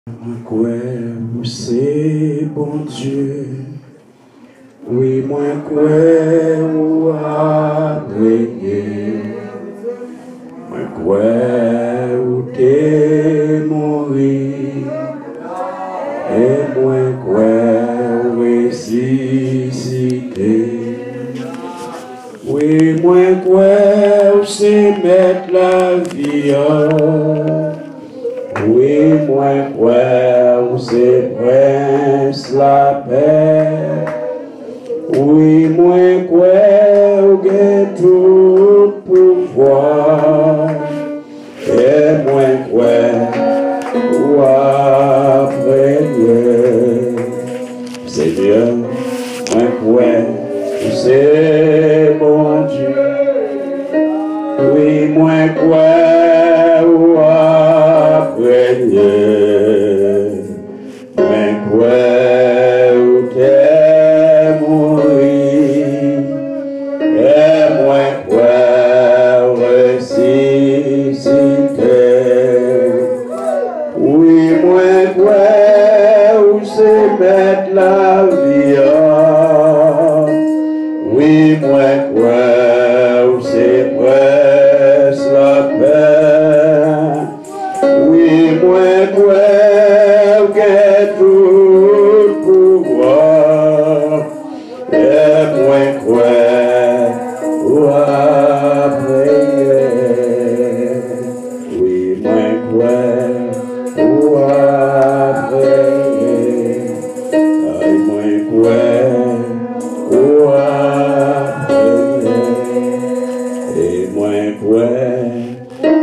Quoi, c'est bon Dieu. Oui, moi, quoi, ou à prier. Moi, quoi, ou t'es mourir. Et moi, quoi, ou ressusciter. Oui, moi, quoi, ou c'est mettre la vie. Oui, moi, quoi, c'est prince la paix. Oui, moi, quoi, j'ai tout pouvoir. Et moi, quoi, après Dieu. Seigneur, moi, quoi, c'est mon Dieu. Oui, moi, quoi, mais quoi ou t'es mourir, et moi quoi ressusciter. Oui, moi quoi ou c'est mettre la vie. Oui, moi quoi ou c'est presque la paix. Oui, moi, quoi, j'ai tout pouvoir. Et moi, quoi, ou à prier. Oui, moi, quoi, ou à prier. Aïe, moi, quoi, ou à prier. Et moi, quoi,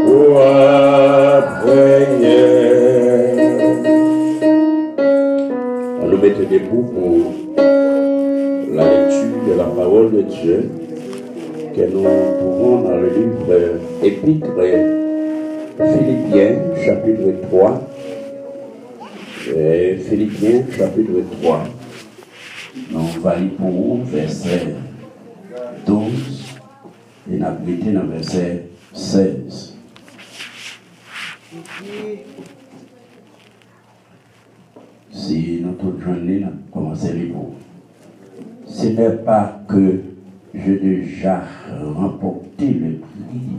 ou à on nous met debout pour la lecture de la parole de Dieu que nous trouvons dans le livre épître Philippiens chapitre 3. Philippiens chapitre 3. Nous allons pour verset 12 et nous avons dans verset 16. Si notre journée a commencé les mots, ce n'est pas que j'ai déjà remporté le prix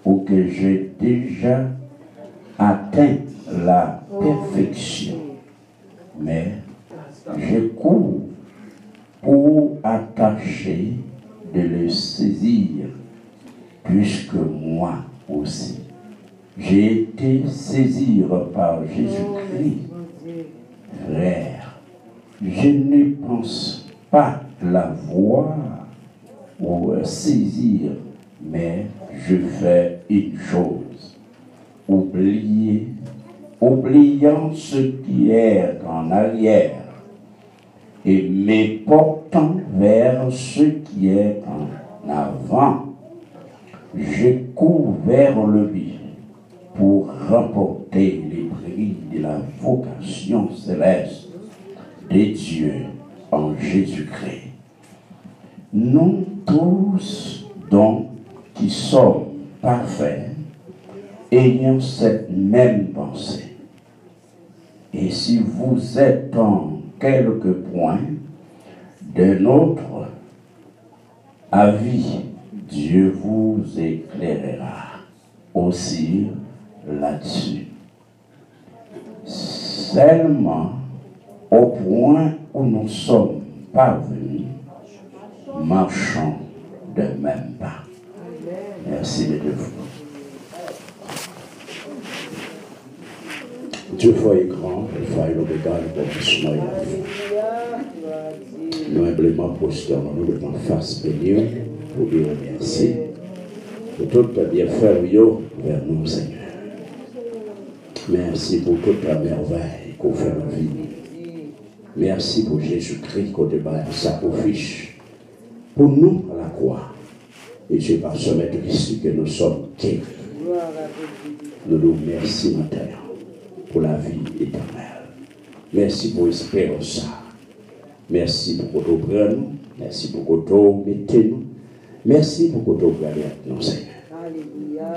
ou que j'ai déjà atteint la perfection, mais je cours pour attacher de le saisir, puisque moi aussi, j'ai été saisi par Jésus-Christ. Frère, je ne pense pas la voir ou saisir, mais je fais une chose, oubliant ce qui est en arrière et me portant vers ce qui est en avant. Je cours vers le but pour remporter les prix de la vocation céleste de Dieu en Jésus-Christ. Nous tous, donc, qui sommes parfaits, ayons cette même pensée. Et si vous êtes en quelque point de notre avis, Dieu vous éclairera aussi là-dessus. Seulement, au point où nous sommes parvenus, marchons de même pas. Merci de vous. Dieu est grand, Alpha et l'Oméga, le commencement et la fin. Nous humblement prosternons-nous devant face bénie pour dire merci pour tout ta bienfait vers nous, Seigneur. Merci pour toute ta merveille qu'on fait en vie. Merci pour Jésus-Christ qu'on débat un sacrifice pour nous à la croix. Et c'est par ce maître ici que nous sommes guéris. Nous nous remercions, notre Père, pour la vie éternelle. Merci pour l'espérance. Merci pour que tu prennes. Merci pour que tu mettes nous. Merci pour que tu regardes nous, Seigneur.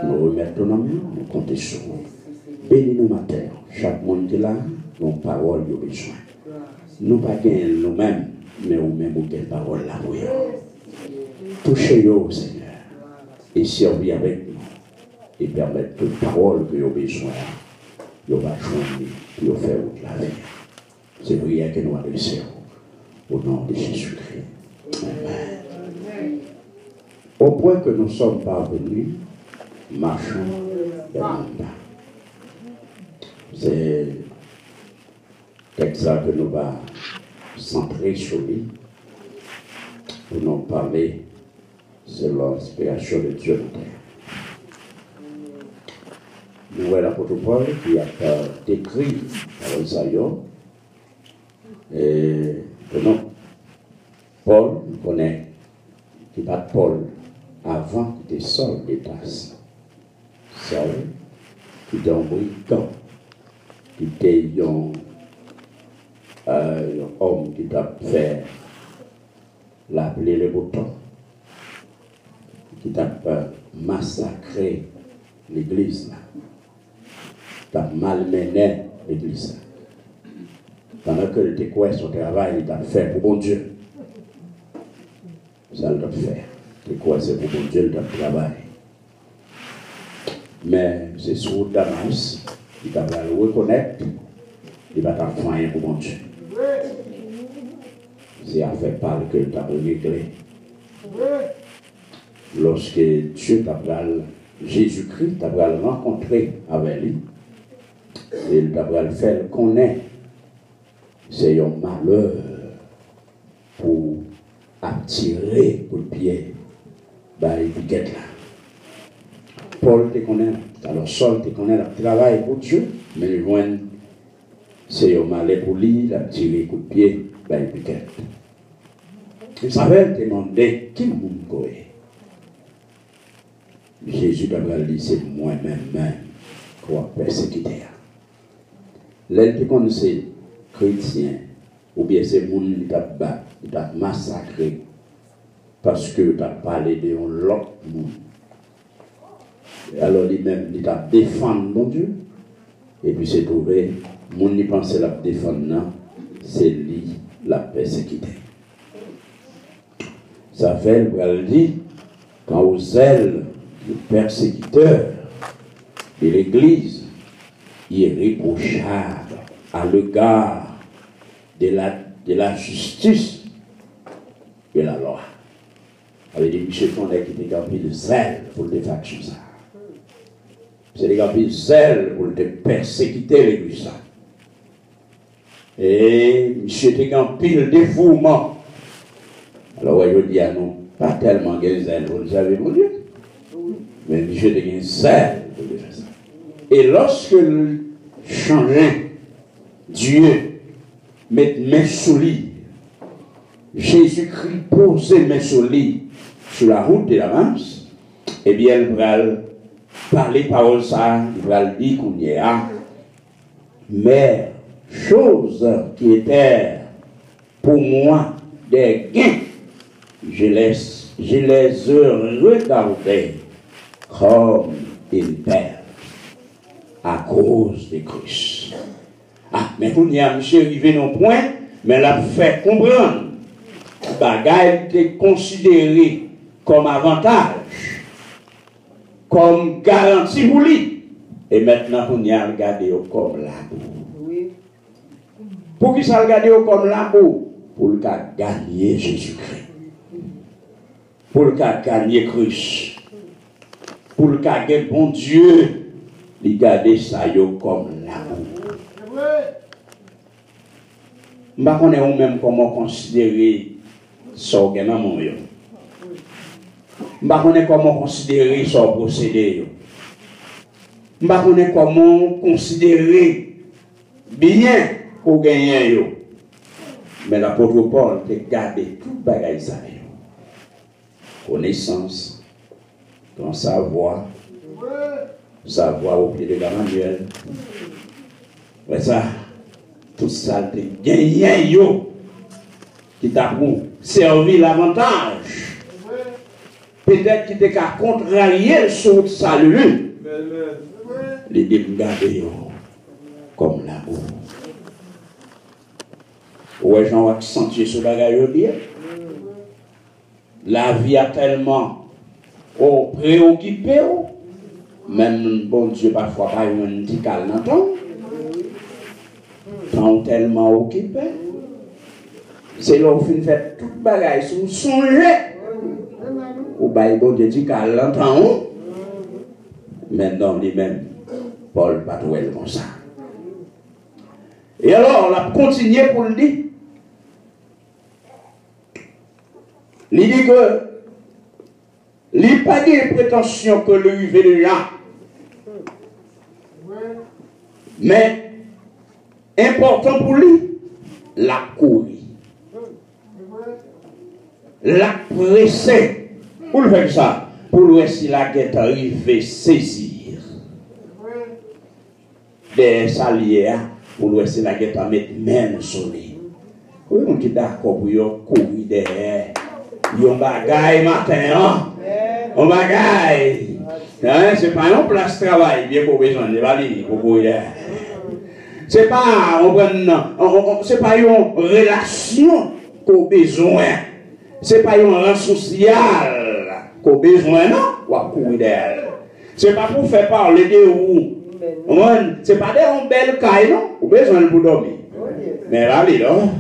Nous remettons nos mains, nous comptons sur vous. Bénis-nous, ma terre. chaque monde qui est là, nos paroles ont besoin. Nous pas gagner nous-mêmes, mais nous-mêmes nous avons parole là pour eux. Touchez-nous, Seigneur, et servez avec nous, et permettre toute parole que nous avons besoin, nous va joindre, puis nous faire la vie. C'est prière que nous adressons au nom de Jésus-Christ. Amen. Au point que nous sommes parvenus, marchons dans le monde. C'est ça que nous va centrer sur lui pour nous parler selon l'inspiration de Dieu. Nous voyons l'apôtre Paul qui a décrit par Isaïe. Et non, Paul, nous connaissons qui bat Paul avant qu'il était Saul de Tarse. Saul, qui était un brigand, qui était un homme qui t'a fait l'appeler les boutons, qui t'a massacré l'église, t'a malmené l'église. Pendant que tu quoi son travail, il t'a fait pour bon Dieu. Ça il t'a fait. Tu quoi c'est pour bon Dieu, il t'a travaillé. Mais c'est sur Damas, il t'a le reconnaître, il va t'en faire pour bon Dieu. C'est à faire parler que tu as réglé. Lorsque Dieu t'a Jésus-Christ t'a rencontré avec lui, et il t'a fait connaître. C'est un malheur pour attirer pour le pied l'étiquette là. Paul te connaît, alors Saul te connaît, le travail pour Dieu, mais le loin, c'est un malheur pour lui, attirer pour le pied l'étiquette. Il savait demander qui vous connaissez. Jésus t'a dit, c'est moi-même qui va persécuter. L'un te connaissait. Chrétien, ou bien c'est mon qui t'a massacré parce que tu as parlé de l'autre monde. Alors lui-même, il t'a défendu, mon Dieu, et puis c'est trouvé, mon qui pensait la défendre, c'est lui la persécuté. Ça fait, elle dit, quand aux ailes du persécuteur de l'Église, il est reprochable à l'égard de la justice de la loi. Avec des Michel Fondé qui était rempli de zèle pour le défaction ça. C'est rempli de zèle pour le persécuter l'église. Et Michel était rempli de dévouement. Alors, je dis à nous, pas tellement de zèle, vous le savez, mon Dieu. Mais Michel était un zèle pour le faire ça. Et lorsque le changeait, Dieu met main sur lui. Jésus-Christ posait main sur lui sur la route de l'avance. Eh bien, il va parler par ça, il va dire qu'on y a. Mais, choses qui étaient pour moi des gains, je les regardais comme une perle à cause des Christ. Ah, mais pour y a monsieur arrivé non point, mais l'a fait comprendre. Bagaille était considéré comme avantage, comme garantie pour lui. Et maintenant, on y a regardé comme l'amour. Oui. Pour qui ça regardé comme l'amour? Pour le cas gagner Jésus-Christ. Pour le cas gagner Christ. Pour le cas gagner bon Dieu. Il garder ça comme l'amour. Je ne sais pas même comment considérer ça au Ghanamon. Je ne sais pas comment considérer ça au procédé. Je ne sais pas comment considérer bien au gagnant. Mais l'apôtre Paul a gardé tout bagaille ça. Connaissance, grand savoir au pied de Gamaliel. Mais ça, tout ça, c'est gagné qui t'a servi l'avantage. Peut-être qu'il était qu'à contrarier sur le salut. Les dégarder. comme l'amour. Ouais, j'en vais sentir ce bagage bien. La vie a tellement préoccupé, même bon Dieu parfois pas un petit calme dans temps. Tant tellement occupé. C'est là où on fait tout bagage sous songer. Ou bah bon Dieu dit calme dans temps. Maintenant lui-même, Paul pas tout comme ça. Et alors, on a continué pour le dire. Il dit que il n'y a pas de prétention que le UV de là. Mais, important pour lui, la courir. La presser. Pour le faire ça, pour lui, si la guette arrive, saisir. Des saliers, pour lui, si la guette à mettre main sur lui. Oui, on est d'accord pour courir derrière. Yon bagaille matin, on bagaille. C'est pas un place de travail, bien qu'on besoin de valider pour courir. C'est pas c'est pas une relation qu'on besoin. C'est pas une relation sociale qu'on besoin, non? Ou à courir d'elle. C'est pas pour faire parler de vous. C'est pas des belles cailles, non? Ou besoin pour dormir. Mais là, non?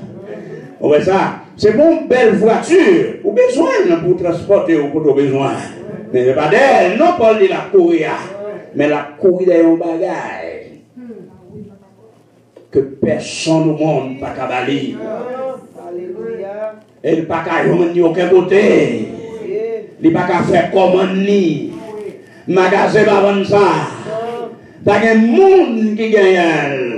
On voit ça. C'est pour une belle voiture. Ou besoin pour transporter ou pour besoin. Mais c'est pas d'elle, non pas de la courir. Mais la courir est un bagage que personne au monde n'a pas balayer. Elle n'a pas qu'à y aucun côté. Il n'a pas qu'à faire comme ni. Magasin avant ça. Pas de monde qui gagne.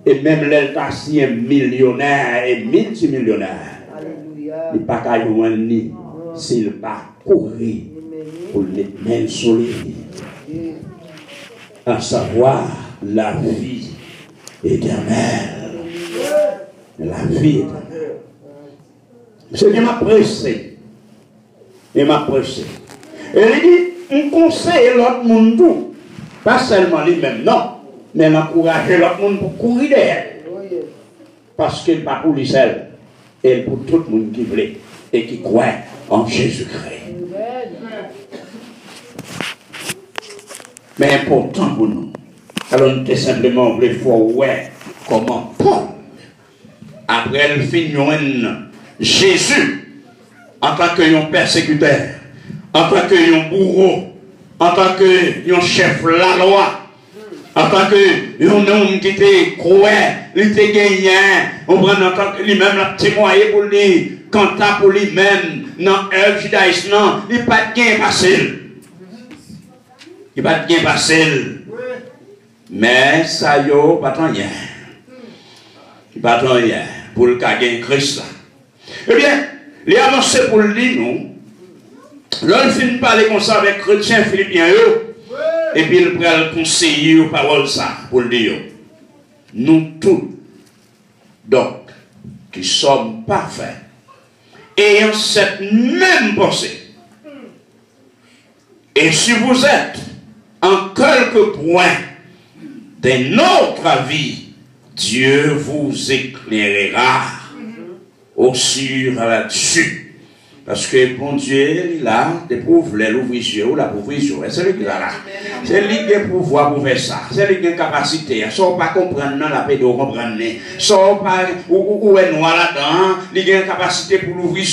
Et même l'État si est millionnaire et multimillionnaire. Il n'a pas qu'à y ni. S'il n'a pas courir pour les mêmes solides. À savoir la vie éternelle. La vie éternelle. Seigneur m'a pressé. Il m'a pressé. Et il dit, on conseille l'autre monde tout. Pas seulement lui-même, non. Mais l'encourager l'autre monde pour courir derrière. Parce qu'il n'est pas pour lui seul. Et pour tout le monde qui voulait et qui croit en Jésus-Christ. Mais important pour nous. Alors nous sommes simplement voulu voir comment Paul, après le fin Jésus, en tant que persécuteur, en tant que bourreau, en tant que chef de la loi, en tant que homme qui était cruel, il était gagnant, on prend en tant que lui-même l'a témoigné pour lui, cantat pour lui-même, dans le judaïsme, non, il n'y a pas de gain facile. Il n'y a pas de gain facile. Mais ça y est, pas tant rien. Pas tant rien pour le cas de Christ. Eh bien, les avancées pour le dire, nous, l'on finit par parler comme ça avec chrétiens philippiens, et puis il prend le conseiller aux paroles ça, pour le dire. Nous tous, donc, qui sommes parfaits, ayant cette même pensée. Et si vous êtes en quelques points de notre avis, Dieu vous éclairera aussi là-dessus. Parce que bon Dieu, là, déprouve l'ouverture ou la provision. C'est lui qui l'a là. C'est lui qui a le pouvoir pour faire ça. C'est lui qui a la capacité. Sans pas comprendre, non, la paix de comprendre. Sans pas, ou est noir là-dedans, il a la capacité pour l'ouvrir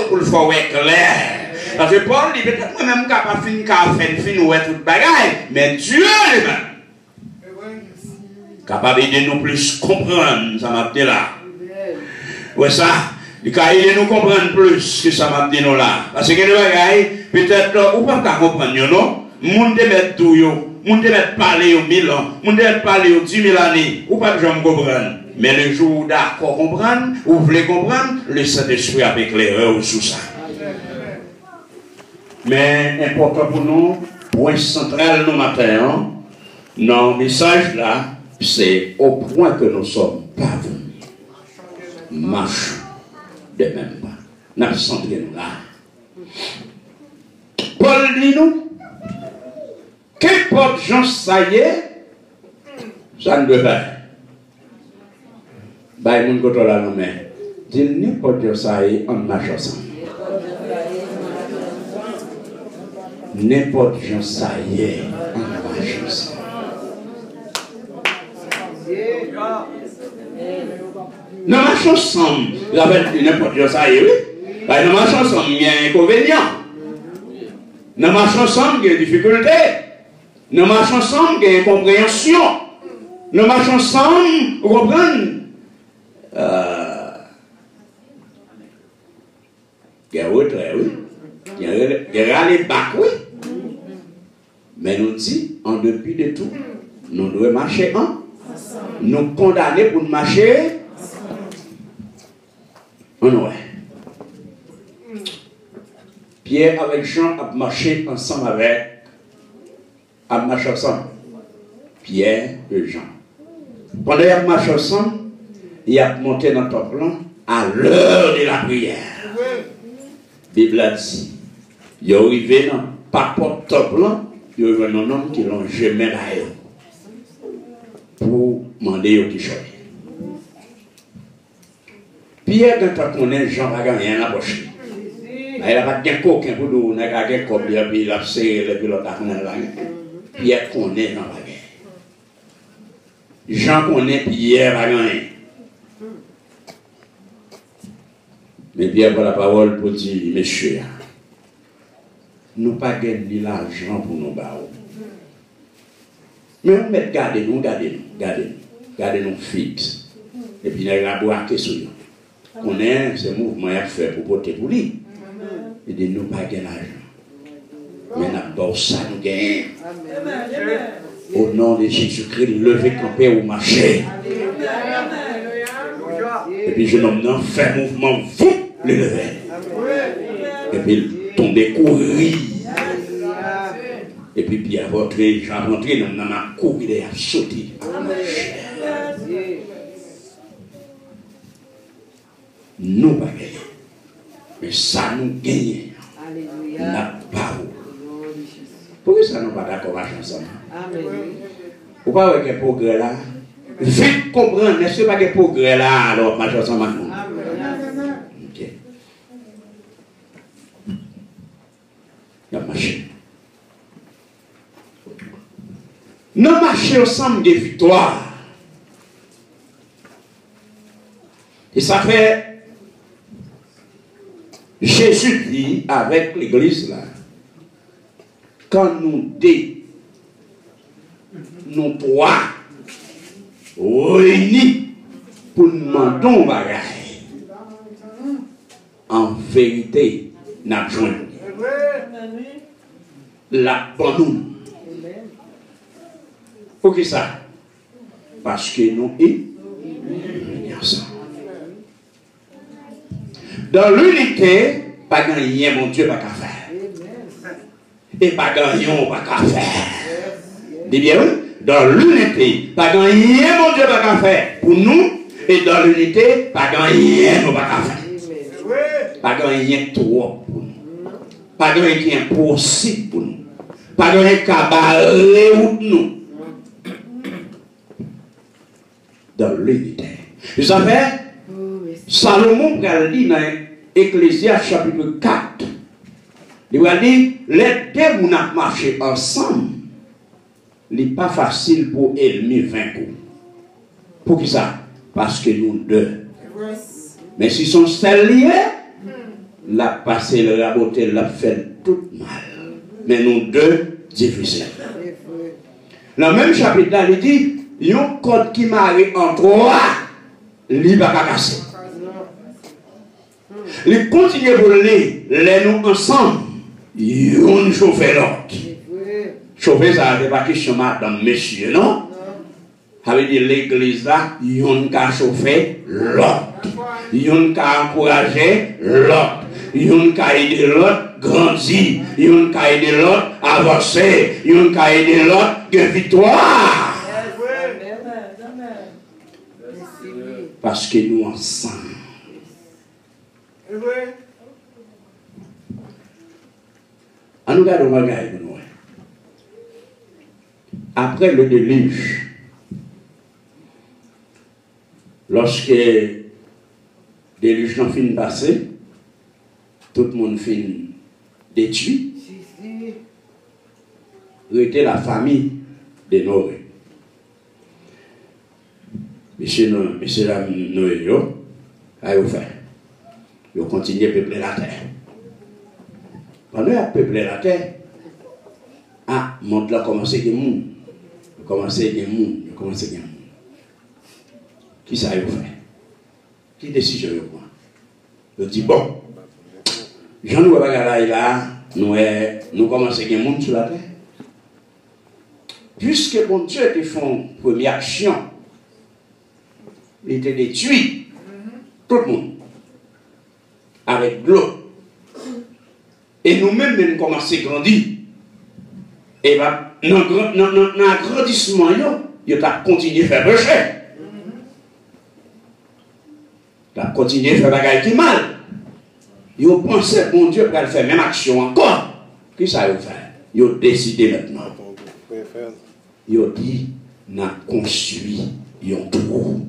ou pour le faire clair. Parce que Paul dit peut-être moi-même capable de faire ou tout bagaille, mais Dieu lui-même capable de nous plus comprendre, ça m'a dit là. Ouais, ça, il de nous comprendre plus que ça m'a dit nous là. Parce que les bagailles, peut-être, ou pas comprendre, non? Moun de mettre tout, moun de mettre parler au 1000 ans, moun de mettre parler aux 10 000 années, ou pas que j'aime comprendre. Mais le jour où d'accord comprendre, ou vous voulez comprendre, le Saint-Esprit avec l'erreur sous ça. Mais important pour nous, point central nos matins, dans le message là, c'est au point que nous sommes parvenus. Marche de même pas. Nous sommes là. Paul dit nous, qu'importe Jean ça y est, Ça ne peut pas. Bah, il y a mon côté là, non, mais. Dis n'importe quoi, ça y est, on marche ensemble. N'importe quoi, ça y est, on marche ensemble. Nous marchons ensemble. Vous avez n'importe quoi, ça y est, oui. Bah, nous marchons ensemble, il y a un inconvénient. Nous marchons ensemble, il y a des difficultés. Nous marchons ensemble, il y a une incompréhension. Nous marchons ensemble, vous comprenez? Il y a retrait, oui. Il y a les bacs, oui. Mais nous dit, en dépit de tout, nous devons marcher en. Nous condamner pour marcher en ouais. Pierre avec Jean a marché ensemble a marché ensemble. Pierre et Jean. Pendant qu'ils ont marché ensemble, il a monté dans ton plan à l'heure de la prière. La Bible a dit, il est arrivé dans pas porte top plan, il y a un homme qui l'ont jamais là pour demander au qui choisit. Pierre, quand on connaît Jean, il n'a rien à poche. Il n'a pas de coquin pour nous, il n'a pas de coquin, puis il a serré, puis l'autre a fait. Pierre connaît Jean Baguette. Jean connaît Pierre Baguette. Mais Pierre prend la parole pour dire, messieurs, nous n'avons pas gagné l'argent pour nous barrer. Mais on met gardez-nous fixe. Et puis, nous avons boire sur nous. On est ce mouvement à faire pour voter pour lui. Et de nous pas gagner l'argent. Mais nous avons ça, nous gagnons. Au nom de Jésus-Christ, levez camper ou marcher. Et puis, je nomme fait mouvement, vous le levez. Et puis, tomber courir. Et puis, bien rentrer, j'en rentré dans ma cour, il est sauté. Nous pas gagner. Mais ça nous gagne. N'a pas où. Pourquoi ça nous pas d'accord ensemble? Vous pas avec un progrès là? Vite comprendre, n'est-ce pas que progrès là, alors marche ensemble avec nous? Ok. Il y a marché. Nous marchons ensemble des victoires. Et ça fait Jésus dit avec l'église là, quand nous nous trois réunis pour nous demander un bagage, en vérité, nous avons besoin la bonne. Pour qui ça? Parce que nous sommes ensemble. Dans l'unité, pas gagner, mon Dieu, pas qu'à faire. Et pas gagner, pas qu'à faire. Dis bien oui? Dans l'unité, pas gagner, mon Dieu, pas qu'à faire. Pour nous, et dans l'unité, pas gagner, pas qu'à faire. Pas gagner trop pour nous. Pas gagner qui est impossible pour nous. Pas gagner cabaret pour nous. Dans l'unité. Vous savez, Salomon a dit dans Ecclésiaste chapitre 4, il a dit, les deux qui ont marché ensemble, ce n'est pas facile pour ennemi vaincre. Pour qui ça? Parce que nous deux. Mais si sont seuls liés, la passé, le raboter, la fait tout mal. Mais nous deux, difficile. Dans le même chapitre, il dit, il y a un code qui marie en trois, il ne va pas casser. Il continue pour les nous ensemble, ils ont chauffé l'autre. Chauffer, ça n'est pas question madame, monsieur, non? Ça veut dire l'église là, ils ont qu'à chauffer l'autre. Ils ont qu'à encourager l'autre. Ils ont qu'à aider l'autre grandir. Ils ont qu'à aider l'autre avancer. Ils ont qu'à aider l'autre de victoire. Parce que nous ensemble. En nous regardons le bagage. Après le déluge, Lorsque des déluge n'ont fini de passer, tout le monde finit détruit. Était la famille de Noé. Monsieur Noé, ils ont continué à peupler la terre. Pendant qu'ils ont peuplé la terre, le monde a commencé à monde. Il a commencé à monde. Qui ça a fait? Qui décide de quoi? Il dit bon, Jean-Louis Bagala là, nous commençons à monde sur la terre. Puisque bon Dieu te font première action, il était détruit, tout le monde, avec l'eau. Et nous-mêmes, nous commençons à grandir. Et bien, dans l'agrandissement, il a continué à faire péché. Il a continué à faire des choses qui mal. Il a pensé que bon Dieu pourrait faire la même action encore. Qu'est-ce que ça va faire? Il a décidé maintenant. Il a dit, nous avons construit un trou.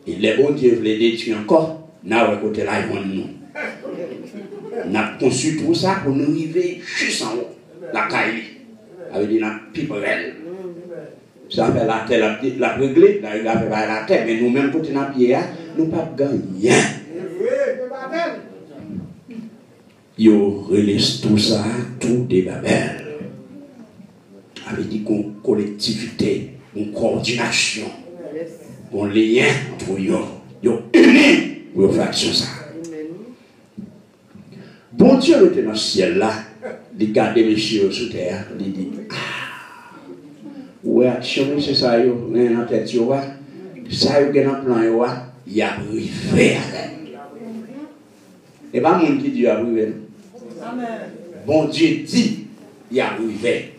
Et les bons dieux voulaient détruire encore, nous avons côté là, ils vont nous. Nous avons construit tout ça pour nous arriver juste en haut, la caille. Avec des piperelles. Ça fait la terre, la réglée, la fait la terre, mais nous-mêmes, pour nous pied, nous pas gagné. Ils relèvent tout ça, tout des Babel. Avec dit qu'on collectivité, une coordination, un lien entre eux, ils sont unis pour faire action ça. Bon Dieu était dans le ciel là, il garde mes chiens sous terre, il dit ouais, action c'est ça, il y a dans la tête, ça y a dans le plan, il y a arrivé. Et pas mon qui dit arrivé. Bon Dieu dit, il y a arrivé.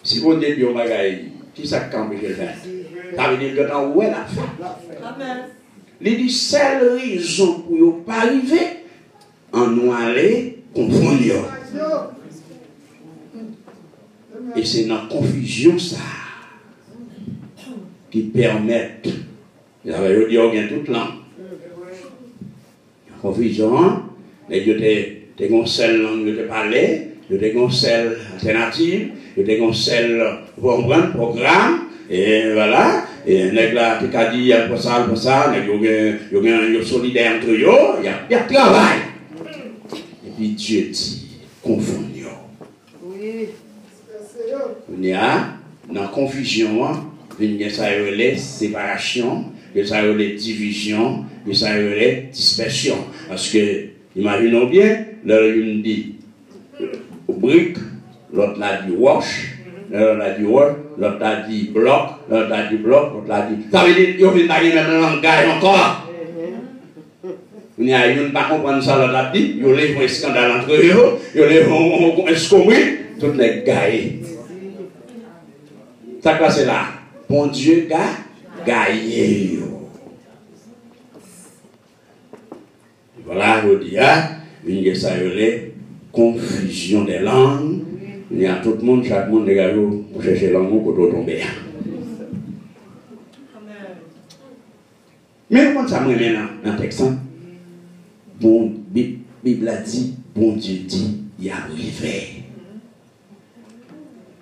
Si bon Dieu dit, on va gagner, qui ça campe je le fais? Ça veut dire que dans où est la fin? Il dit, c'est la raison pour ne pas arriver, en nous aller confondre. Et c'est dans la confusion ça qui permet, il avait dit, on toute langue. La confusion, les gens ont une seule langue de parler, ils ont une seule alternative, ils ont une seule programme, et voilà. Et les gens qui ont dit, il y a pour ça, ils sont solidaires entre eux, il y a travail. Et puis Dieu dit, confondons. On est dans la confusion, il y a les séparations, il y a les divisions, il y a les dispersions. Parce que, imaginons bien, l'un dit brique, l'autre a dit wash, l'autre a dit wash, l'autre a dit bloc, l'autre a dit bloc, l'autre a dit. Ça veut dire qu'il y a le même langage encore. Il y a une pas comprendre ça, l'autre a dit, il y a un scandale entre eux, il y a un escombril, toutes les gaillés. Ça quoi c'est là? Bon Dieu gaillé. Voilà, je dis, il y a ça, confusion des langues. Il y a tout le monde, chaque monde, pour chercher la langue pour tomber. Mais comment ça me met dans le texte? Bon, Bible a dit, bon Dieu dit, il y a arrivé.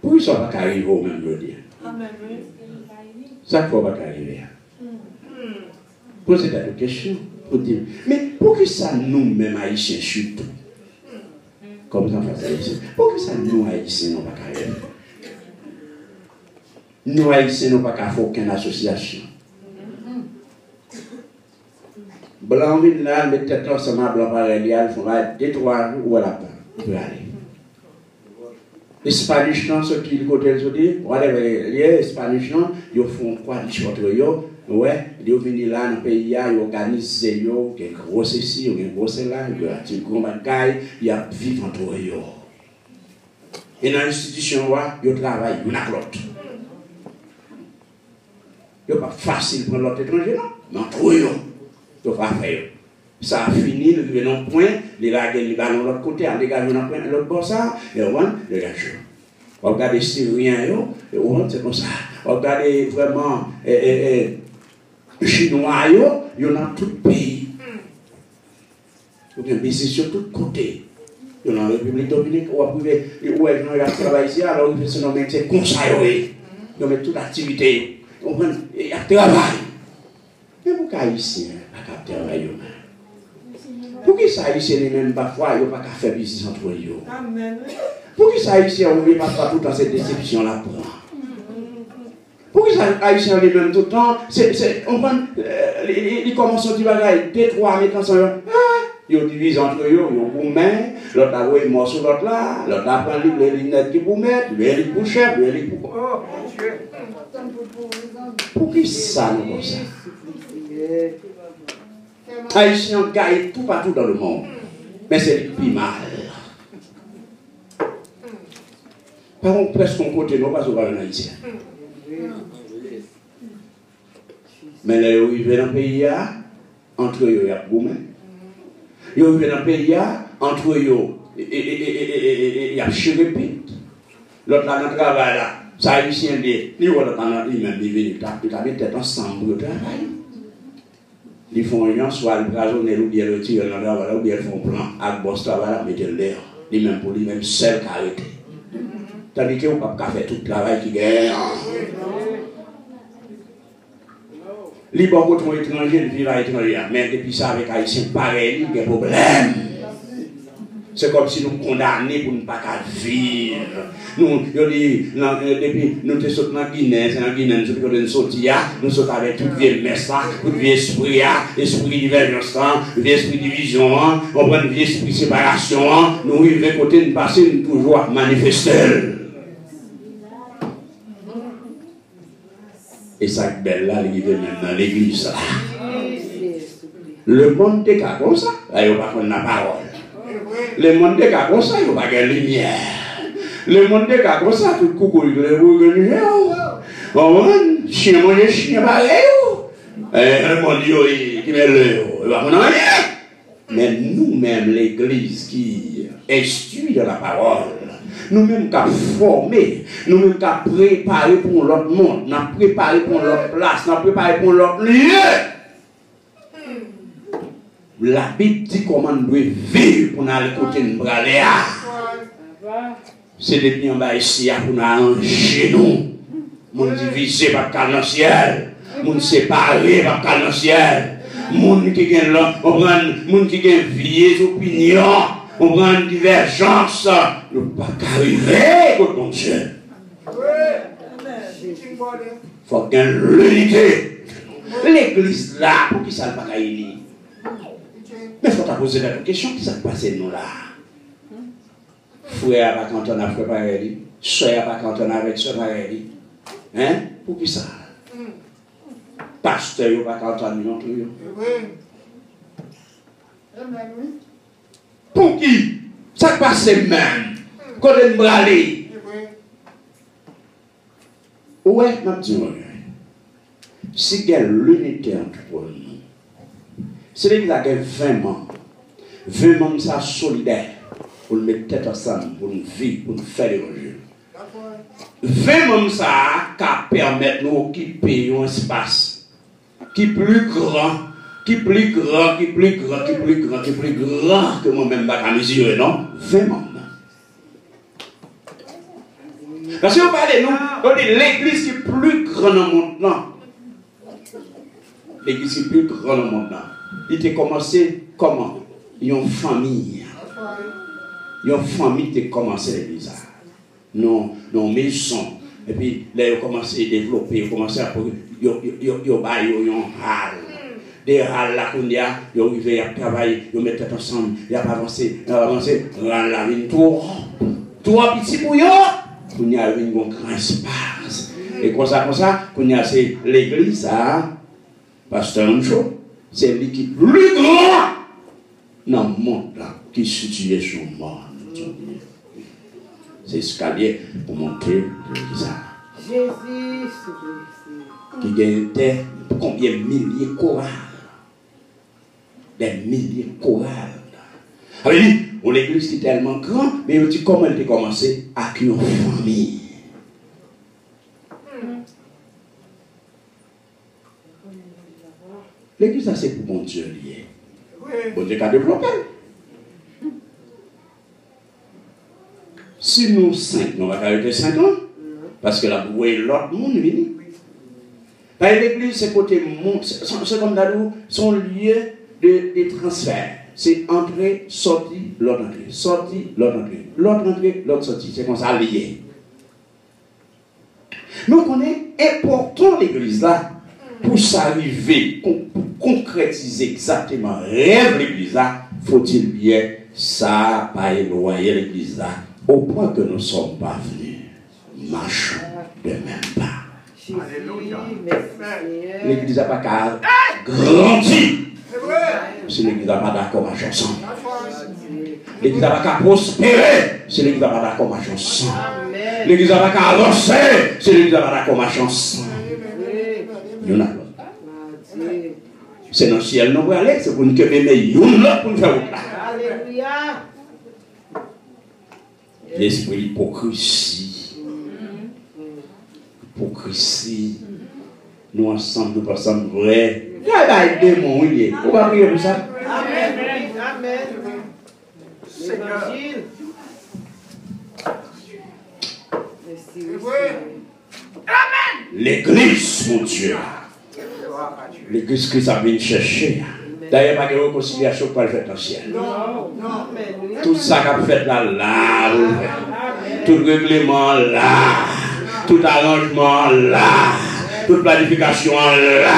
Pourquoi ça ne va pas arriver au même je dis? Ça ne va pas arriver. Posez cette question. Pour dire, mais pourquoi ça nous-mêmes haïtiens surtout? Comme ça, pourquoi ça nous haïtiens n'ont pas qu'à arriver? Nous haïtiens n'ont pas qu'à faire aucune association. Blanc, vient là, les têtes ensemble, blanc pareil, ils font là, 2-3 jours où elle a pas. Il peut aller. Les Spanish, ce qui est le côté de les Spanish, ils font quoi du entre eux? Ouais, ils viennent là dans le pays, ils organisent, ils ont une grosse ici, ils ont une grosse là, ils ont une grosse bagaille, ils vivent entre eux. Et dans l'institution, ils travaillent l'un avec l'autre. Ce n'est pas facile pour l'autre étranger, non? Mais entre eux, ils ne peuvent pas faire. Ça a fini, nous venons au point, les gars, ils vont de l'autre côté, les gars, ils vont de l'autre bord, ça, et on va, les gars, on regarde les Syriens, c'est comme ça. Regardez vraiment, Chinois, il y en a tout pays. Il y a des sur tous côtés. Il y a la République Dominicaine, où il y a travaillé ici, alors il se nomme c'est conseil. Il y a toute activité. Il y a travail. Mais pourquoi ici, il y a travail? Pourquoi ça ici, les mêmes parfois, il n'y a pas qu'à faire business entre eux? Pourquoi ça ici, on ne pas tout dans cette déception-là pour moi? Pourquoi ça haïtien les mêmes tout le temps? On prend, ils commencent à dire, 2-3 mecs ensemble. Ils divisent entre eux, ils ont pour main, l'autre a un morceau, l'autre là, l'autre a pris les lunettes qui pour mettre, les pour chef, les pour. Oh mon Dieu! Pourquoi ça nous comme ça? Haïtiens gagnent tout partout dans le monde, mais c'est le plus mal. Par contre, presque on côté, non, parce qu'on va en Haïtien. Mais là, ils viennent dans le pays, entre eux, il y a beaucoup. Ils viennent dans le pays, entre eux, il y a chérépite. L'autre là, dans le travail, là, ça Haïtien dit, ils vont dans lui-même, ils viennent, ils ont tête ensemble, ils travaillent. Ils font un soit le brasonner ou bien le tir dans le travail, ou bien ils font un plan, avec boss travail, mettez l'air, lui-même pour lui-même, seul carrété. Tandis que vous ne pouvez pas faire tout le travail qui gagne. Les bons côtés étrangers vivent à l'étranger, mais depuis ça, avec Haïtien, pareil, il y a des problèmes. C'est comme si nous condamnons pour ne pas vivre. Nous, depuis nous sommes en Guinée, c'est en Guinée, nous sommes nous sommes avec tout vieux messe, tout vieux esprit, esprit divergence, vieux esprit division, on prend vieux esprit séparation, nous vivons côté de passer, nous toujours manifester. Et ça, belle là, il est même dans l'église. Le monde est comme ça, il n'y a pas de la parole. Le monde est comme ça, il n'y a pas de lumière. Le monde est comme ça, tout coucou, il est chien mange chien pareil. Le monde qui met le. Mais nous-mêmes, l'église qui instruit dans la parole, nous-mêmes qui formés, nous-mêmes qui préparés pour l'autre monde, nous avons préparé pour l'autre place, nous avons préparé pour l'autre lieu. La Bible dit comment nous devons vivre pour nous aller côté de Braléa. C'est depuis en bas ici pour nous arranger nous. Nous diviser par le dans le ciel. Nous séparer par le dans le ciel. Nous qui ont vieilles opinions. On prend une divergence, nous ne pouvons pas arriver contre mon Dieu. Il faut qu'il y ait l'unité. L'église là, pour qui ça ne va pas y. Mais il faut poser la question, qui ça passe nous là? Frère pas quand on a fait pareil, soeur pas quand on a avec soeur pareil. Hein? Pour qui ça? Pasteur pas quand on a entre eux. Pour qui? Ça passe même. Quand on bralé. Ouais, ma petite. Si il y a l'unité entre nous, c'est l'église qui a 20 membres. 20 membres sont solidaires pour nous mettre tête ensemble, pour nous vivre, pour nous faire l'évangile. 20 membres qui permettent de nous occuper un espace qui est plus grand. Qui plus grand que moi-même, je mesurer, non? 20 membres. Parce que vous parlez, nous, on dit l'église qui est plus grande dans le monde, non? L'église qui est plus grande dans le monde, non? Il a commencé comment? Il y a une famille. Il y a une famille qui a commencé l'église. Non, maison. Et puis, là, ils ont commencé à développer, ils ont commencé à. Ils ont hall. Des halles là qu'on y a, ils arrivent à travailler, ils mettent ensemble, ils avancent, la ligne tour. Trois petits bouillons, qu'on y a un grand espace. Et comme ça, qu'on y a c'est l'église, Pasteur Ancho, c'est l'équipe plus grand dans le monde là, qui se situe sur le monde. C'est escalier pour monter l'église. Jésus, qui gagne combien de milliers de chorales? Des milliers de chorales. Alors, on l'église qui est tellement grande, mais on dit comment elle a commencé avec une famille. L'église, ça c'est pour mon Dieu lié. Bon Dieu qui a développé. Si nous 5, nous allons arrêter 5 ans. Parce que là, vous voyez l'autre monde venir. L'église, c'est côté monde. C'est comme dans son lieu de transfert. C'est entrer, sortir, l'autre entrée. Sortir, l'autre entrée. L'autre entrée, l'autre sortie. C'est comme ça lié. Donc on est important l'église là pour s'arriver, pour concrétiser exactement rêve l'église là, faut-il bien ça pas éloigner l'église là au point que nous ne sommes pas venus marchons de même pas. L'église n'a pas qu'à grandir si l'église n'a pas d'accord marcher ensemble. L'église n'a pas qu'à prospérer si l'église n'a pas d'accord marcher ensemble. L'église n'a pas qu'à avancer si l'église n'a pas d'accord marcher ensemble. C'est dans le ciel nous allons aller, c'est pour nous que nous là pour nous faire autre là. Alléluia. L'esprit d'hypocrisie. Hypocrisie. Nous ensemble, nous passons vrai. Il y a des démons, oui. On va prier pour ça. Amen. Amen. L'évangile. L'église, mon Dieu. L'église que ça vient chercher. D'ailleurs, pas de réconciliation pour le faire dans le ciel. Tout ça qu'a fait là, tout règlement là, tout arrangement là, toute planification là.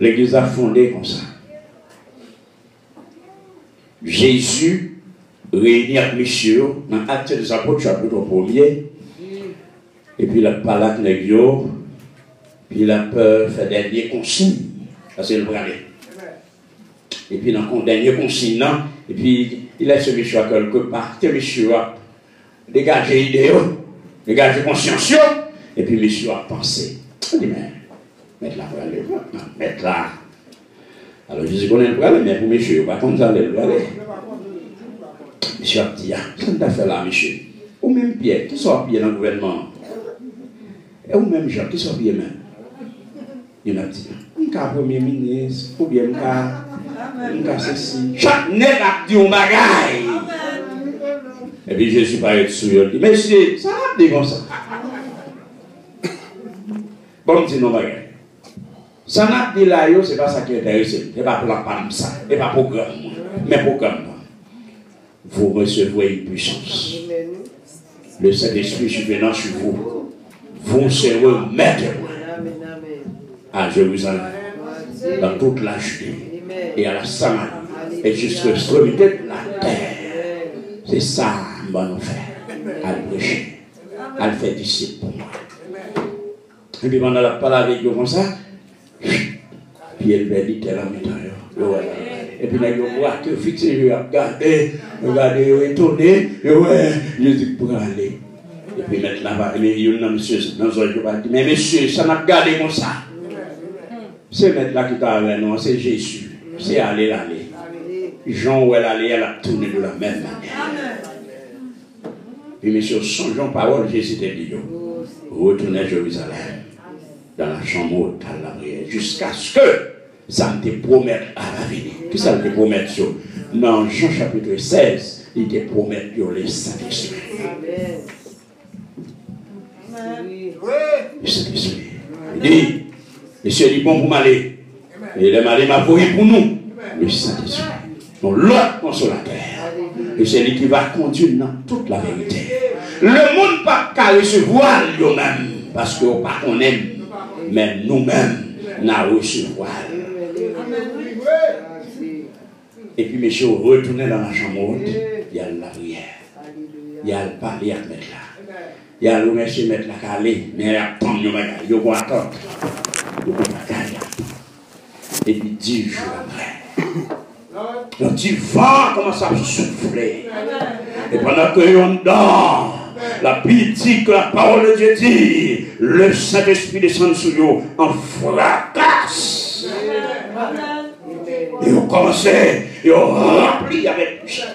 L'église a fondé comme ça. Jésus réunit avec Monsieur dans l'Acte des Apôtres, chapitre 1er. Et puis il a parlé avec Négio. Puis il a fait dernier consigne. Ça c'est le vrai. Et puis dans le dernier consigne, et puis il a ce monsieur quelque part. Que monsieur a dégagé l'idée, dégagé conscience. Et puis monsieur a pensé. Il dit, mais mettre là pour aller. Mettre là. Alors Jésus connaît le problème, mais pour monsieur, pas comme ça, le aller. Monsieur a dit, ça ne t'a fait là, monsieur. Ou même Pierre, qui soit Pierre dans le gouvernement. Et ou même Jean, qui soit Pierre même. Il a dit, un cas premier ministre, ou bien un cas ceci. Chaque nègre a dit un bagaille. Et puis Jésus parlait dessus, il dit, monsieur, ça a dit comme ça. Bon, dit non bagaille. Ça n'a dit là, c'est pas ça qui est intéressant. Ce n'est pas pour la palme ça. Ce n'est pas programme. Mais programme. Vous recevrez une puissance. Le Saint-Esprit survenant sur vous. Vous serez maître à Jérusalem, dans toute la Judée et à la Samarie et jusqu'à l'extrémité de la terre. C'est ça que nous allons faire. À le prêcher. À le faire disciple pour moi. Et puis pendant la parole avec vous comme ça, puis elle va dire la médaille. Et puis il voit que fixé, je regarder, étonné, je dis pour aller. Et puis mettre là-bas, il y a un monsieur, mais monsieur, ça n'a pas gardé comme ça. C'est mettre là qui t'a avec nous, c'est Jésus. C'est aller. Jean où elle allait, elle a tourné de la même manière. Puis monsieur, changeons parole, Jésus t'a dit, retournez à Jérusalem. Dans la chambre haute, à la prière, jusqu'à ce que ça me te promette à la venir. Qui ça te promette sur? Dans Jean chapitre 16, il te promette sur le Saint-Esprit. Le Saint-Esprit. Il dit, monsieur dit bon pour m'aller. Et il m'a dit ma pour nous. Le Saint-Esprit. Donc l'autre consolateur. Et c'est lui qui va conduire dans toute la vérité. Le monde pas qu'à recevoir lui-même. Parce qu'on pas qu'on aime. Mais nous-mêmes, nous avons reçu voile. Et puis, monsieur, retournez dans la chambre haute, il y a la prière. Il y a le parler à mettre là. Il y a le remercier mettre la calée, mais il y a attendre, il y a attendre. Et puis 10 jours après, le petit vent commence à souffler. Et pendant que l'on dort, la Bible dit que la parole de Dieu dit, le Saint-Esprit descend sur nous en fracasse. Ils ont commencé, ils ont rempli avec du sang.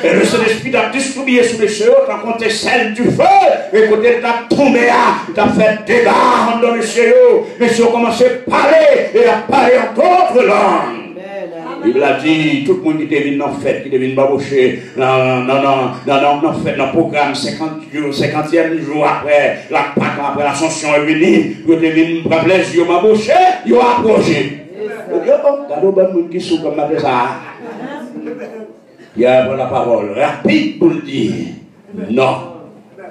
Et le Saint-Esprit t'a distribué sur les cieux, t'as compté celle du feu, et quand t'as tombé là, t'as fait dégâts dans les cieux, mais ils ont commencé à parler, et à parler en d'autres langues. Il a dit, tout le monde qui était venu dans la fête, qui était venu baboucher, dans le programme 50e jour après la Pâque, après l'Ascension est venue, il était venu prendre les yeux baboucher, il a approché. Regardez le monde qui souffre comme ça. Il y a la parole rapide pour le dire. Non,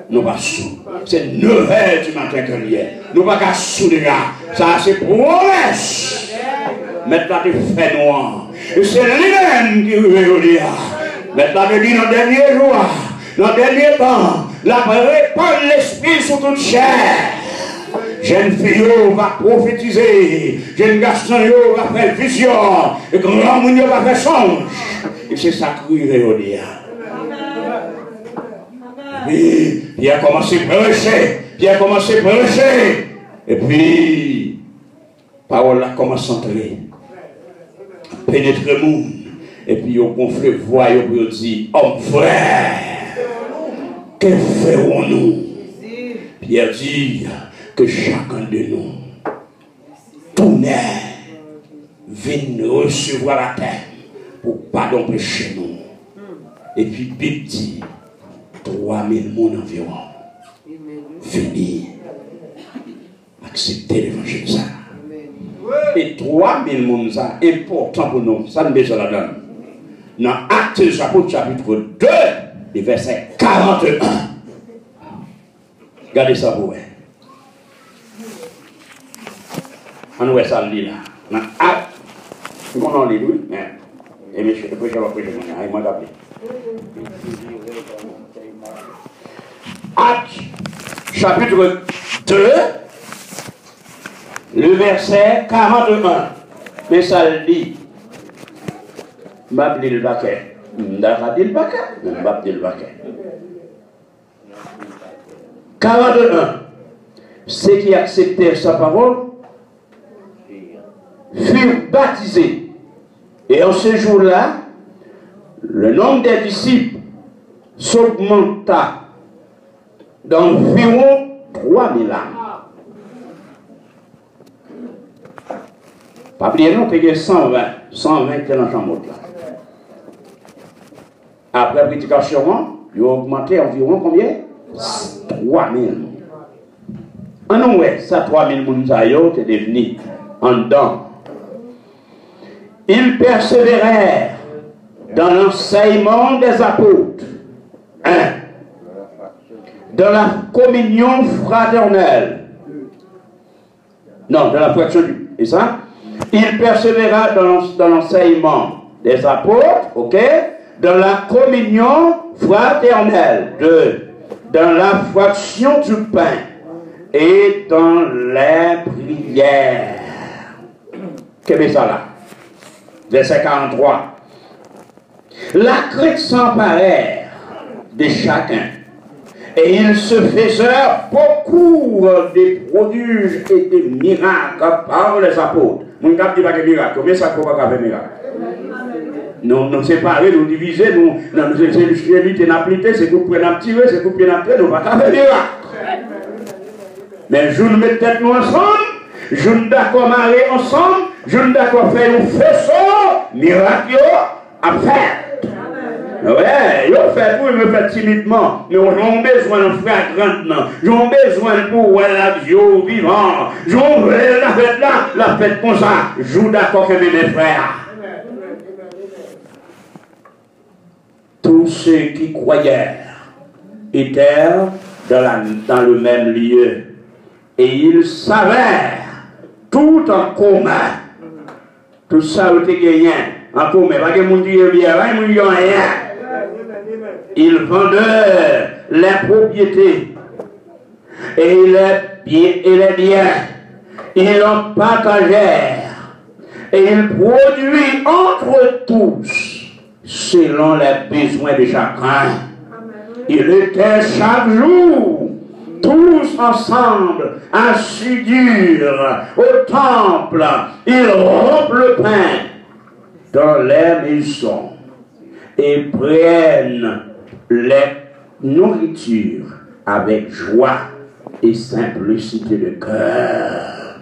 nous pas sous. C'est 9h du matin que l'hier. Nous pas qu'à sous les gars. Ça, c'est promesse. Maintenant, tu fais noir. Et c'est lui-même qui veut là. Maintenant, tu dis dans le dernier jour, dans le dernier temps, la répand l'esprit sur toute chair. Jeune fille va prophétiser, jeune garçon va faire vision, et grand monde va faire songe. Et c'est ça qu'il veut dire. Et il a commencé à prêcher, et puis, parole a commencé à entrer, pénétrer le monde, et puis il gonfle voix, il dit, homme frère, que ferons-nous? Pierre dit, que chacun de nous, tourne, vienne recevoir la terre pour pardon péché nous. Et puis, Bible dit 3000 personnes environ venir accepter l'évangile. Ça. Et 3000 personnes, ça important pour nous. Ça nous met sur la donne. Dans Actes des Apôtres, chapitre 2, et verset 41. Regardez ça pour vous. On voit ça là. Dans Actes, comment on lit, oui? Et monsieur, le président va prêcher mon nom, il m'a appelé. Actes, chapitre 2, le verset 41. Mais ça le dit. Je vais appeler le baquet. Je vais appeler le baquet. Je vais appeler le baquet. 41. Ceux qui acceptèrent sa parole furent baptisés. Et en ce jour-là, le nombre des disciples s'augmenta d'environ 3000 âmes. Pas oublier, non, il y a 120 qui sont dans la chambre là. Après la prédication, il a augmenté environ combien? 3000. En nous, ça 3000 personnes sont devenus en dedans. Ils persévérèrent dans l'enseignement des apôtres. 1. Dans la communion fraternelle. Non, dans la fraction du... Et ça? Ils persévérèrent dans l'enseignement des apôtres, ok? Dans la communion fraternelle. 2. Dans la fraction du pain. Et dans les prières. Qu'est-ce que ça là? Verset 43. La crainte s'emparèrent de chacun. Et ils se faisaient beaucoup de prodiges et de miracles par les apôtres. Mon cap dit pas que miracle. Combien ça peut pas faire miracle? Nous séparer, nous diviser, nous c'est n'appliquer, c'est pour prendre un petit peu, c'est pour prendre un peu, nous pas faire miracle. Mais je nous mets tête nous ensemble, je nous d'accord marrer ensemble, je nous d'accord faire un faisceau, miracle à faire. Ouais, ils ont fait pour me faire timidement, mais on a besoin de faire grandement, ils ont besoin pour la vie vivant, ils ont la fête là, la fête comme ça, je vous d'accord que mes frères. Tous ceux qui croyaient étaient dans le même lieu. Et ils savaient tout en commun. Tout ça a été gagné en commun. Pas que mon Dieu bien, rien. Ils vendaient les propriétés et les biens. Ils en partagèrent. Et ils produisent entre tous selon les besoins de chacun. Il était chaque jour, tous ensemble, assidus au temple. Ils rompent le pain dans les maisons et prennent les nourritures avec joie et simplicité de cœur.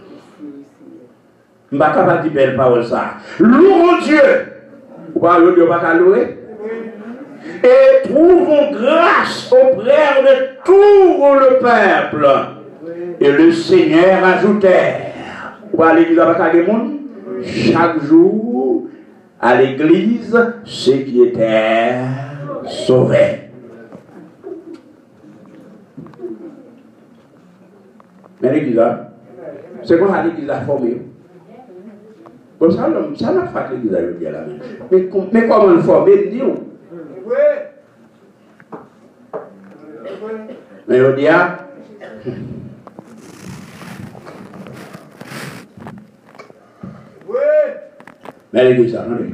Je ne suis pas capable de dire belle parole ça. Louons Dieu. Vous parlez de pas louer. Et trouvons grâce auprès de tout le peuple. Et le Seigneur ajoutait. Vous parlez de l'église chaque jour à l'église ceux qui étaient sauvés. Mais l'église, c'est quoi l'église a formé? Comme ça, ça n'a pas l'église a dit la même. Mais comment le former, nous? Mais on dit, mais l'église, attendez.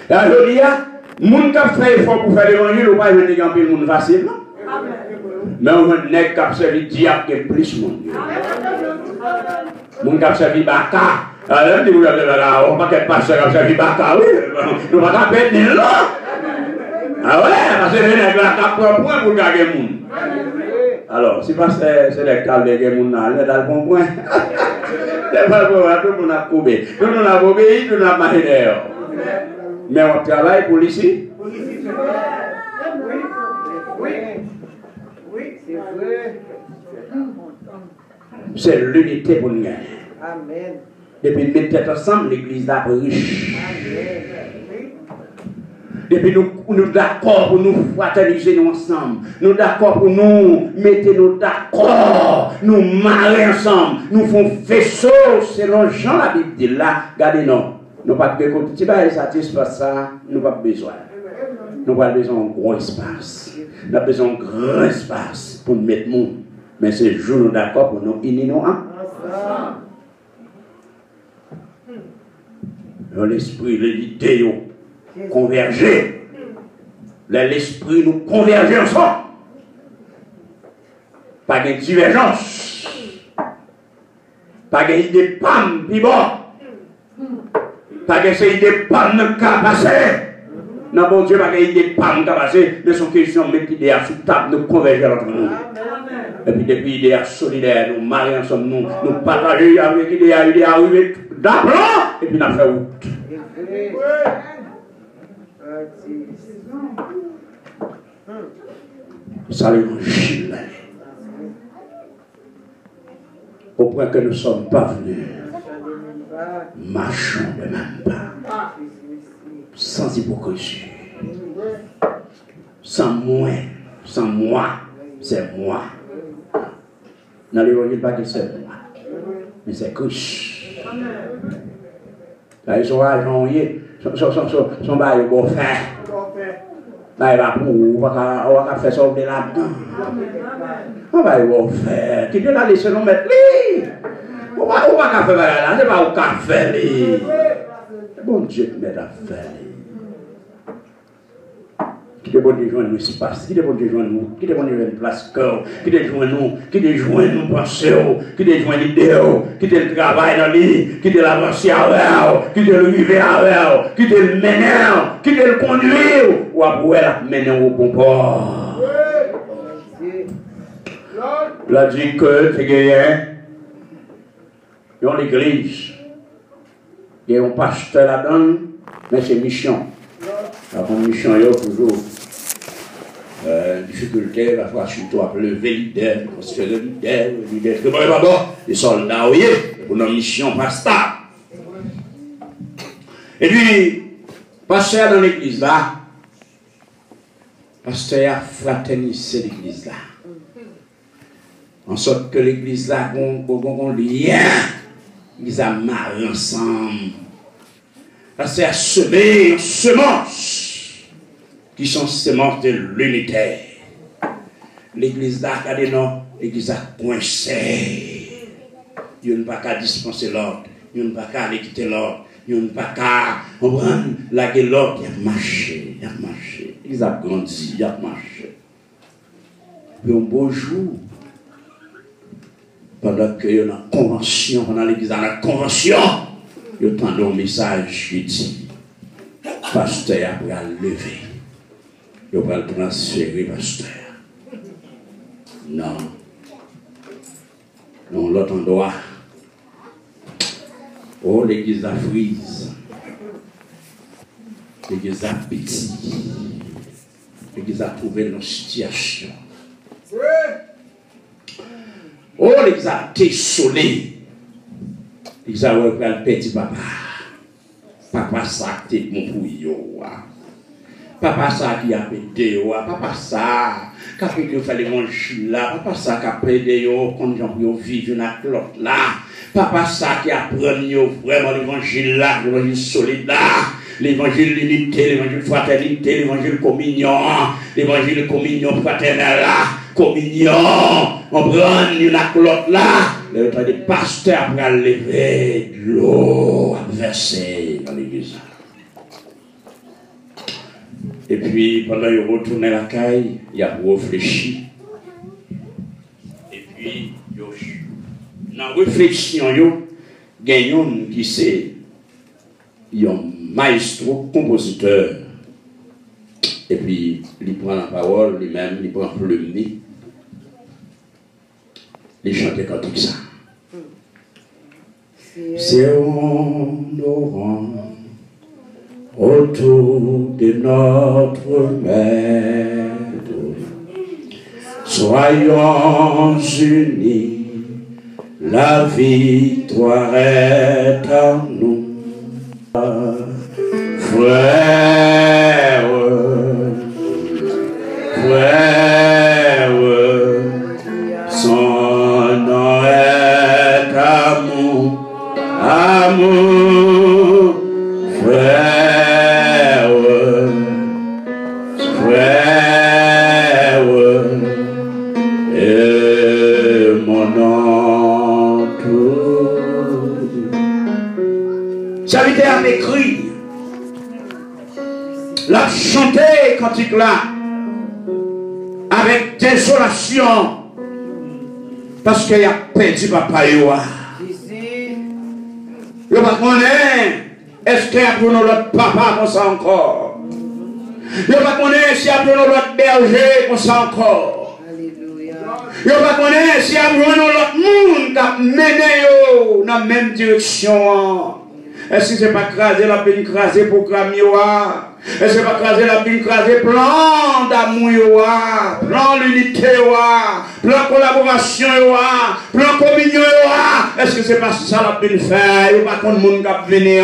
Là, je dis, moun qui fait effort pour faire l'évangile, ou pas venir gagner le monde facilement. Mais on n'est qu'à servir le diable qui est plus monde. Moun qui servi Baka. Alors, on ne va pas passer à servir Baka, oui. On ne va pas perdre là. Ah ouais, parce que les nègres ont 4 points pour gagner le monde. Alors, si pas c'est les calmes de gagner le monde, on est dans le bon point. C'est pas bon, tout le monde a coupé. Tout le monde a obéi, tout le monde a marché d'ailleurs. Mais on travaille pour ici. Oui, c'est vrai. C'est l'unité pour nous gagner. Amen. Depuis nous mettons ensemble, l'église est riche. Amen. Depuis nous d'accord pour nous fraterniser nous ensemble. Nous d'accord pour nous mettre nous d'accord. Nous marrer ensemble. Nous faisons vaisseau selon Jean la Bible dit là. Regardez nous. Nous pas de côté. Si pas satisfait ça, nous pas besoin. Nous pas besoin d'un gros espace. Nous avons besoin d'un grand espace pour nous mettre nous. Mais c'est jour nous d'accord pour nous unir nous ensemble. L'esprit, l'idée converger. L'esprit nous converger ensemble. Pas de divergence. Pas d'idée pam, puis bon. Pas d'idée pam de passer. Non, bon Dieu, pas d'idée pam de passer. Mais son question, mettre l'idée à sous table, nous converger entre nous. Et puis depuis l'idée solidaire, nous marions ensemble, nous partageons avec l'idée arriver d'abord, et puis nous faisons route. Ça l'évangile. Au point que nous ne sommes pas venus, marchons de même pas, sans hypocrisie, sans moi, c'est moi. Dans l'évangile, pas que c'est moi, mais c'est Christ. Là, ils sont agents, son bail bon faire. Là, il va pour on va faire sauver là-dedans. On va y faire. Qui te l'a laissé nous mettre lui? On va faire là, c'est pas au café lui. Bon Dieu te met à faire. Qui te bon Dieu joindre nous espace, qui te bon Dieu joindre nous, qui te bon Dieu joindre place cœur, qui te joindre nous, qui te joindre nous penser, qui te joindre l'idée, qui te le travail dans lui, qui te l'avancer avec, qui te le vivre avec, qui te le mener, qui te le conduire, ou après la mener au bon port. La dit que tu gagnes dans l'église, il y a un pasteur là-dedans, mais c'est mission. La mission est toujours difficulté, parfois surtout à lever l'idée, transférer l'idée, que d'abord, les soldats, oui, pour nos missions pas stable. Et puis, pasteur dans l'église là, pasteur a fraternisé l'église là. En sorte que l'église là, on lien, ils a marré ensemble. Pasteur a semé une semence. Qui sont semences de l'unité. L'église là, regardez non, l'église a coincé. Il n'y a pas qu'à dispenser l'ordre, il n'y a pas qu'à aller quitter l'ordre, il n'y a pas qu'à comprendre la l'ordre, il a marché, l'église a grandi, il a marché. Puis un beau jour, pendant qu'il y a une convention, pendant l'église a la convention, il y a tant de messages qui dit, pasteur après lever, il va le transférer, pasteur. Non. Non, l'autre endroit. Oh, l'église a frise. L'église a petit. L'église a trouvé une situation. Oh, l'église a désolé. L'église a repris le petit papa. Papa ça qui est mon pouillot. Papa ça qui a pété. Papa ça qui a pété faire l'évangile là. Papa ça qui a pété quand j'en vivre dans l'autre là. Papa ça qui apprend vraiment l'évangile là, l'évangile solide là. L'évangile l'unité, l'évangile fraternité, l'évangile communion fraternelle là, communion, on prend une l'autre là, le temps des pasteurs pour lever de l'eau, à verser dans l'église. Et puis pendant qu'il retourne à la caille, il a réfléchi. Et puis, dans la réflexion, il y a un qui c'est un maestro, compositeur. Et puis, il prend la parole lui-même, il prend le nez. Il chante comme ça. C'est un orant autour de notre maître. Soyons unis, la victoire est à nous. Frère, son nom est amour, amour, frère, et mon nom tout. J'avais à m'écrire. La chanter cantique là avec désolation parce qu'il a perdu papa Yoa. Je ne sais pas est-ce qu'il y a pour nous l'autre papa comme ça encore. Je ne sais pas si y a pour nous l'autre berger comme ça encore. Je ne sais pas si y a pour nous l'autre monde qui a mené dans la même direction. Est-ce que ce n'est pas craser la peine craser pour programme Yoa? Est-ce que ce n'est pas craser la peine craser plan d'amour Yoa? Plan l'unité Yoa? Plan collaboration Yoa? Plan communion Yoa? Est-ce que ce n'est pas ça la peine faire? Il n'y a pas de monde qui a venu.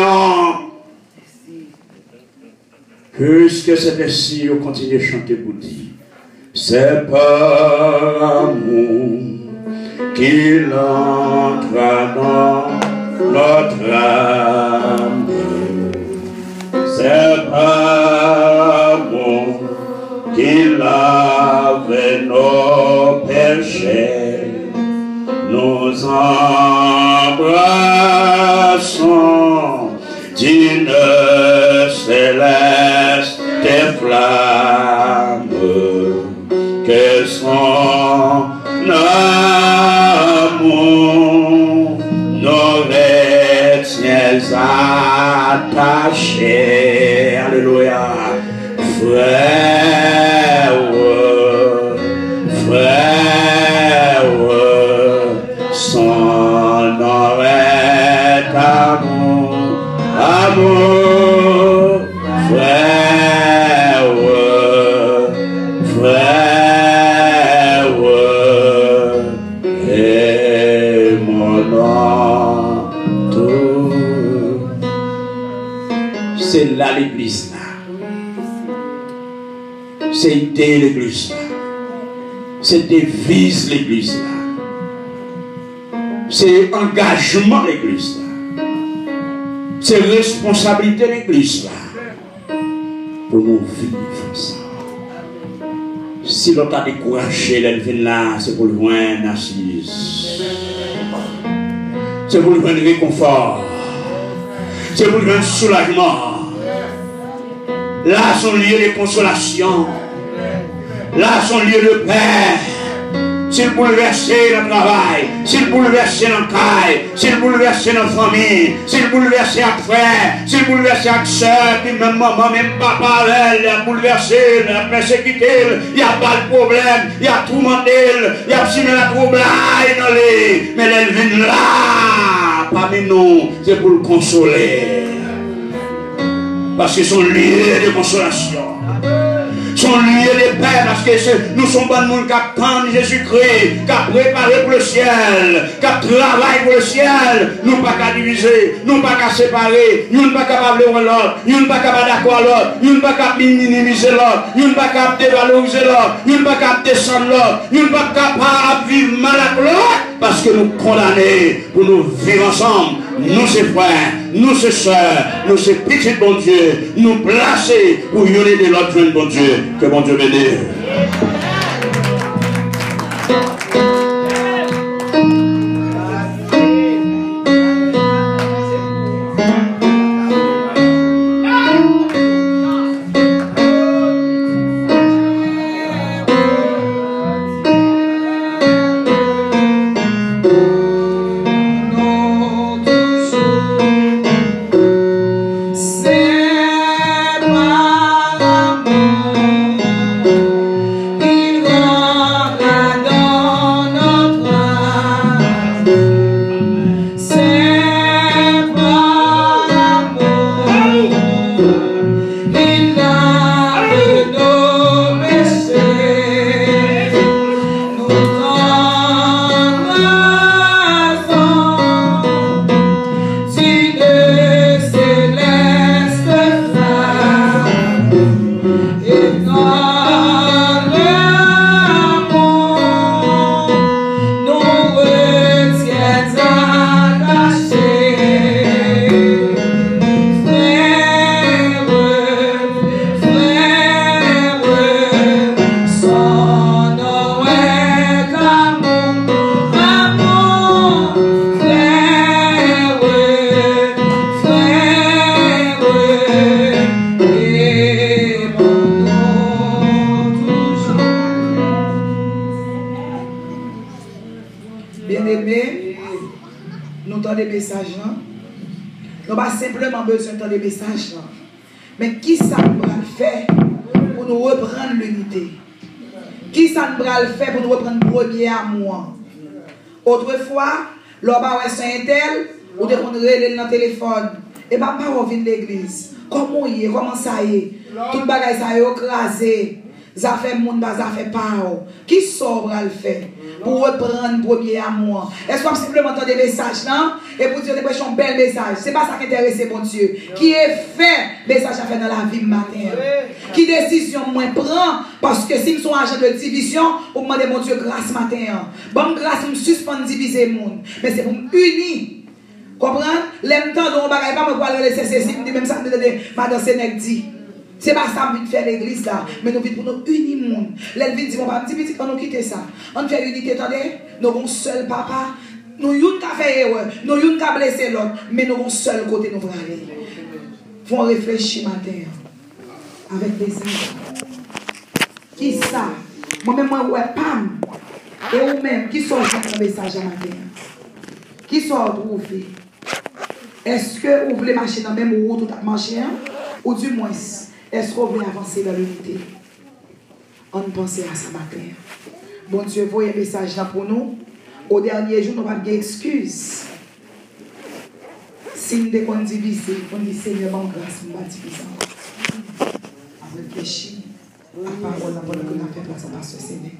Puisque c'est ainsi, on continue de chanter pour dire c'est par amour qu'il entre dans notre âme, c'est par amour qu'il lave nos péchés. Nous embrassons d'une céleste flamme que son amour nous retient attachés. Alléluia. Frère, son nom est amour, amour, frère, et mon nom tout. C'est là l'église là. C'est idée l'église là. C'est devise l'église là. C'est engagement l'église là. C'est responsabilité l'église là. Pour nous vivre ça. Si l'on t'a découragé, l'élevée là, c'est pour le joindre assise. C'est pour le joindre réconfort. C'est pour le joindre soulagement. Là, son lieu de consolation. Là, son lieu de paix. s'il bouleverse le travail, s'il bouleverse dans le caille, s'il bouleverse dans la famille, s'il bouleverse avec frère, s'il bouleverse avec soeur, puis même maman, même papa, il a bouleversé, il a persécuté, il n'y a pas de problème, il a tourmenté, il a signé la trouble, mais elle vient là, parmi nous, c'est pour le consoler. Parce qu'ils sont liés de consolation. Sont liés de paix parce que nous sommes pas de monde qui attendent Jésus-Christ, qui a préparé pour le ciel, qui a travaillé pour le ciel. Nous ne pas qu'à diviser, nous ne pas qu'à séparer, nous ne pas capables de l'autre, nous ne pas capables d'accord l'autre, nous ne pas capables de minimiser l'autre, nous ne pas capables de dévaloriser l'autre, nous ne pas capables de descendre l'autre, nous ne pas capables de vivre mal avec l'autre parce que nous condamnés pour nous vivre ensemble. Nous, ces frères, nous, ces soeurs, nous, ces petits bon Dieu, nous placer pour unir de l'autre jeune bon Dieu. Que bon Dieu bénisse. Besoin de des messages là. Mais qui ça nous va faire pour nous reprendre l'unité? Qui ça nous va faire pour nous reprendre le premier amour? Autrefois, l'homme a un tel, ou de qu'on relève dans le téléphone, et papa revient de l'église. Comment y est? Comment ça y est? Tout le bagage ça y est écrasé. Ça fait monde, ça fait pas. Qui sort le faire pour reprendre le premier amour? Est-ce qu'on simplement entendre des messages là et pour dire un bel message? C'est pas ça qui intéresse mon Dieu. Qui est fait message à faire dans la vie matin? Qui décision moi prend? Parce que si je suis agent de division, pour demander mon Dieu grâce matin. Bon grâce me suspendre diviser le monde, mais c'est pour m'unir. Comprendre? L'aime temps dont on va pas me voir le CCC, même ça me madame Sénèque dit. C'est pas ça que nous faire l'église là, mais nous vivons pour nous unir le monde. L'Elvin dit, mon papa, petit, quand nous quittons ça, on fait unité, attendez, nous avons un seul papa, nous avons fait erreur, nous avons blessé l'autre, mais nous avons un seul côté nous allons aller. Faut réfléchir matin, avec des gens. Qui ça? Moi-même, moi, ouais, pam, et vous-même, qui sont un message à matin? Qui sont trouvé? Est-ce que vous voulez marcher dans la même route où vous marchez, ou du moins, est-ce qu'on veut avancer dans l'unité? On pense à ça matin. Bon Dieu, voyez un message là pour nous. Au dernier jour, nous n'avons pas d'excuses. Si nous sommes divisés, on dit Seigneur, mon grâce, nous ne diviser. À réfléchir à la parole, pendant que nous avons fait place à ce Seigneur.